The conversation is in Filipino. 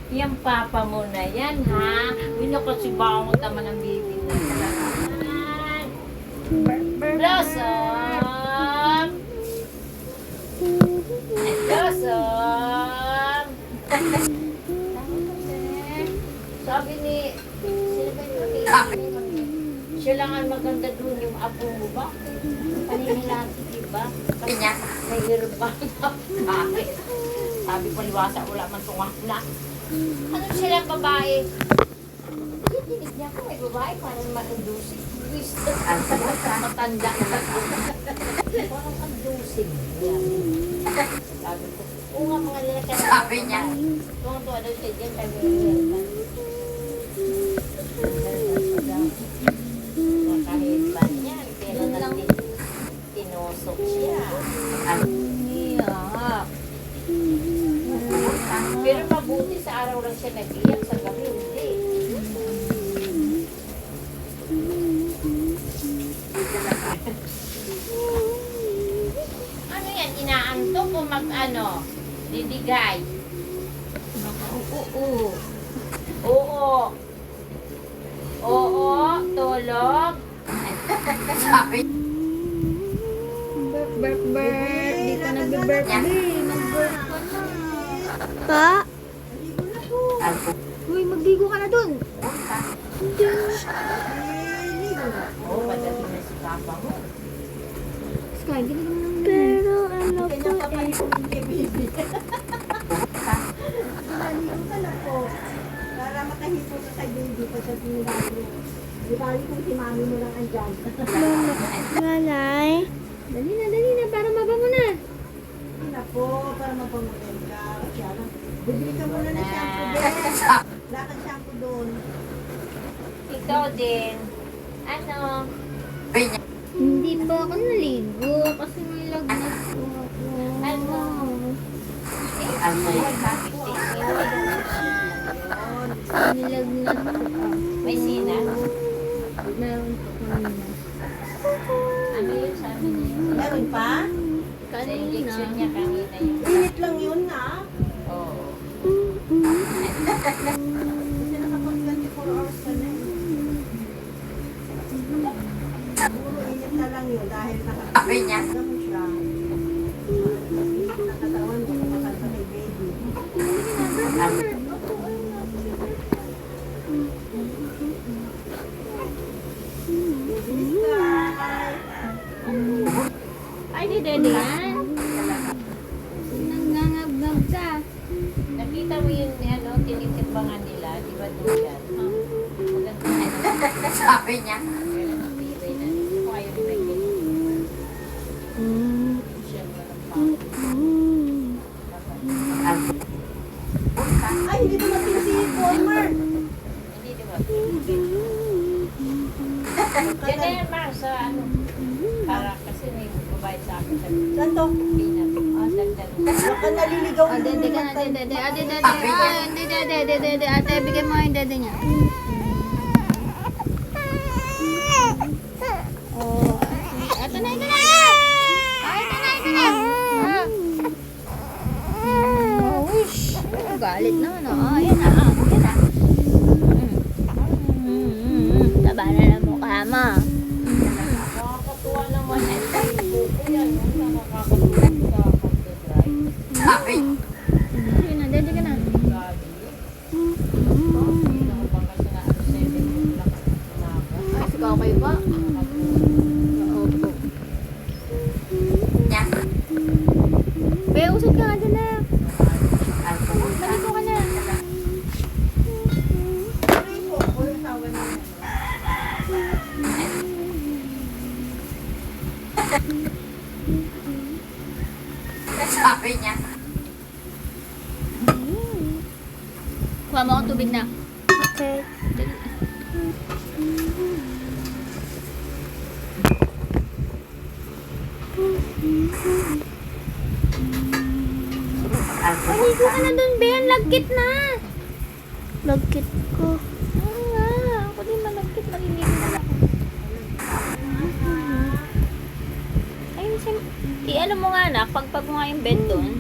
Yan papa mo na yan, ha? Wino kasi bangot naman ang baby na yan. Blossom! Blossom! Sabi ni... Sino ba yung siya lang ang maganda doon yung apo mo ba? Paninilati, diba? Kasi nahirap ba bakit? Sabi ko, liwasa, wala man tungak na. Ano sila babae? Tinig niya ko, may babae, parang ma-inducing. Matanda na. Parang andusing. Sabi ko, oo nga mga lalaki. Sabi niya. Tuwang-tuwa daw siya dyan, sabi niya. Kahit ba niya, pero natin tinusok siya. Iyak. Pero mabuti sa araw lang siya nag-iyak, sa gabi hindi. Ano yan? Inaantok o mag-ano? Didigay? Oo. Oo. Oo. Tulog. Sabi. Birth. Di ka nag-birthday. Nag-birth ka na. Pa? Uy, magligo ka na dun. Oo, madali na si papa mo. Sky, hindi ka naman. Pero ano po eh. Naligo ka na po. Para makahipo ka kay baby pag sa tinirago. Di bali kung si mami mo lang andyan. Nanay? Dali na, para mabango na. Hindi na po, para mapangunin ka. Kaya lang, bibili ka muna ng shampoo din. Lakad shampoo doon. Ikaw din. Ano? Hindi pa ako naligo kasi may lagnat po ako. Ano? Ano yung kapit? Nilagnat po ako. May sina? Meron po kanina. Ano yun sabi niya? Meron pa? Sa injection niya kanina yun. Init lang yun na. Oo. Kasi nakapag 24 hours ka na eh. Siguro init na lang yun dahil nakakita mo siya. Nakatawan mo kapag kay baby. Ay, di dede yan. Nangangab-ngab ka. Nakita mo yun, ano, tinitimbangan nila, di ba doon yan? Maganda. Sabi niya. Kaya natibay na. Kung ayaw ni may ganyan. Siya parang Ay, hindi ko natin si Palmer. hindi, di ba? Yan na yan, Mar, sa ano. Para kasi may babayad sa akin sa Saan to? peanut. Dagdag. Baka naliligaw Ah, dede ka na, dede. Ah, dede. Ah, dede. Ate, bigyan mo yung dede niya. Oh, ito na. Ah, ito na. Wish. Galit naman, oh. Ayan na, Ayan na. Taba na ng mukha mo. Nakakatuwa naman ang Facebook ko yan. Nakakatuwa sa pagdadrive. Sabi. Ayun na, dede ka na. Gabi. Hindi na ako baka sa na 7 o'clock umaga. Ay, sigaw kayo ba? Opo. Be, usad ka nga dyan na. Maligo ka na. Sabi niya. Kuha mo akong tubig na. Okay. Maligo ka na dun, Ben. Lagkit na. Lagkit ko. Oo nga. Ako din malagkit. Maliligo na ako. Ayun, i-ano mo nga anak, pagpag mo nga yung bed doon.